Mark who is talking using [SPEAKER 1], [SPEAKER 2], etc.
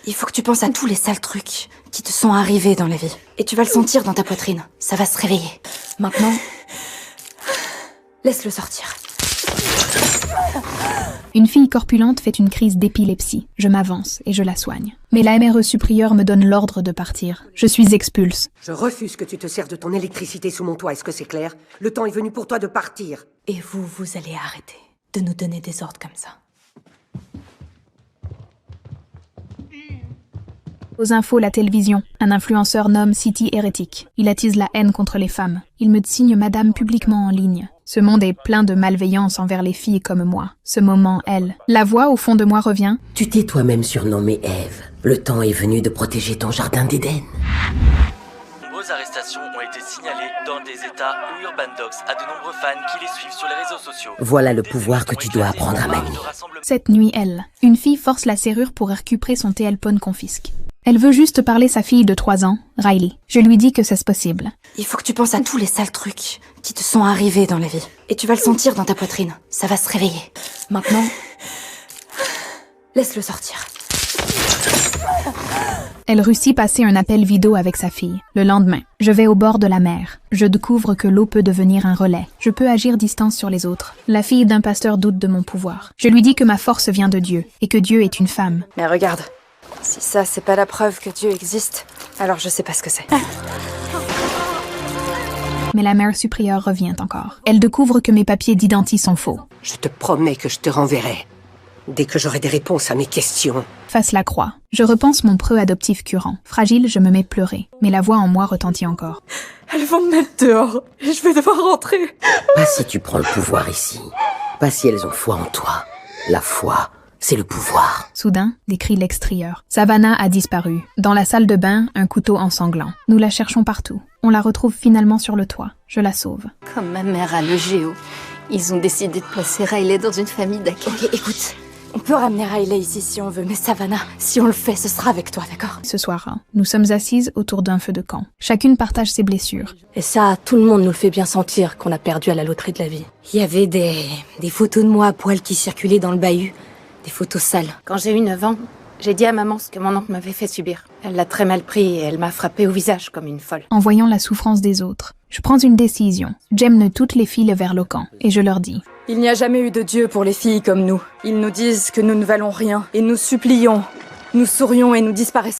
[SPEAKER 1] Il faut que tu penses à tous les sales trucs qui te sont arrivés dans la vie. Et tu vas le sentir dans ta poitrine. Ça va se réveiller. Maintenant, laisse-le sortir.
[SPEAKER 2] Une fille corpulente fait une crise d'épilepsie. Je m'avance et je la soigne. Mais la MRE supérieure me donne l'ordre de partir. Je suis expulse.
[SPEAKER 3] Je refuse que tu te serves de ton électricité sous mon toit, est-ce que c'est clair? Le temps est venu pour toi de partir.
[SPEAKER 1] Et vous allez arrêter de nous donner des ordres comme ça.
[SPEAKER 2] Aux infos, la télévision. Un influenceur nomme City hérétique. Il attise la haine contre les femmes. Il me signe madame publiquement en ligne. Ce monde est plein de malveillance envers les filles comme moi. Ce moment, elle. La voix au fond de moi revient.
[SPEAKER 3] Tu t'es toi-même surnommée Ève. Le temps est venu de protéger ton jardin d'Éden.
[SPEAKER 4] De nombreuses arrestations ont été signalées dans des états où Urban Dogs a de nombreux fans qui les suivent sur les réseaux sociaux.
[SPEAKER 3] Voilà le pouvoir que tu dois apprendre à manier.
[SPEAKER 2] Cette nuit, elle. Une fille force la serrure pour récupérer son téléphone confisque. Elle veut juste parler sa fille de 3 ans, Riley. Je lui dis que c'est possible.
[SPEAKER 1] Il faut que tu penses à tous les sales trucs qui te sont arrivés dans la vie. Et tu vas le sentir dans ta poitrine. Ça va se réveiller. Maintenant, laisse-le sortir.
[SPEAKER 2] Elle réussit passer un appel vidéo avec sa fille. Le lendemain, je vais au bord de la mer. Je découvre que l'eau peut devenir un relais. Je peux agir distance sur les autres. La fille d'un pasteur doute de mon pouvoir. Je lui dis que ma force vient de Dieu et que Dieu est une femme.
[SPEAKER 1] Mais regarde, si ça, c'est pas la preuve que Dieu existe, alors je sais pas ce que c'est.
[SPEAKER 2] Mais la mère supérieure revient encore. Elle découvre que mes papiers d'identité sont faux.
[SPEAKER 3] Je te promets que je te renverrai. Dès que j'aurai des réponses à mes questions.
[SPEAKER 2] Fasse la croix. Je repense mon preux adoptif curant. Fragile, je me mets pleurer. Mais la voix en moi retentit encore.
[SPEAKER 1] Elles vont me mettre dehors et je vais devoir rentrer.
[SPEAKER 3] Pas si tu prends le pouvoir ici. Pas si elles ont foi en toi. La foi, c'est le pouvoir.
[SPEAKER 2] Soudain, des cris l'extérieur. Savannah a disparu. Dans la salle de bain, un couteau ensanglant. Nous la cherchons partout. On la retrouve finalement sur le toit. Je la sauve.
[SPEAKER 5] Comme ma mère a le géo, ils ont décidé de placer Riley dans une famille d'accueil.
[SPEAKER 1] Ok, écoute, on peut ramener Riley ici si on veut, mais Savannah, si on le fait, ce sera avec toi, d'accord?
[SPEAKER 2] Ce soir, nous sommes assises autour d'un feu de camp. Chacune partage ses blessures.
[SPEAKER 6] Et ça, tout le monde nous le fait bien sentir qu'on a perdu à la loterie de la vie.
[SPEAKER 1] Il y avait des photos de moi à poil qui circulaient dans le bahut. Des photos sales.
[SPEAKER 5] Quand j'ai eu 9 ans, j'ai dit à maman ce que mon oncle m'avait fait subir. Elle l'a très mal pris et elle m'a frappée au visage comme une folle.
[SPEAKER 2] En voyant la souffrance des autres, je prends une décision. J'emmène toutes les filles vers le camp et je leur dis.
[SPEAKER 1] Il n'y a jamais eu de Dieu pour les filles comme nous. Ils nous disent que nous ne valons rien et nous supplions. Nous sourions et nous disparaissons.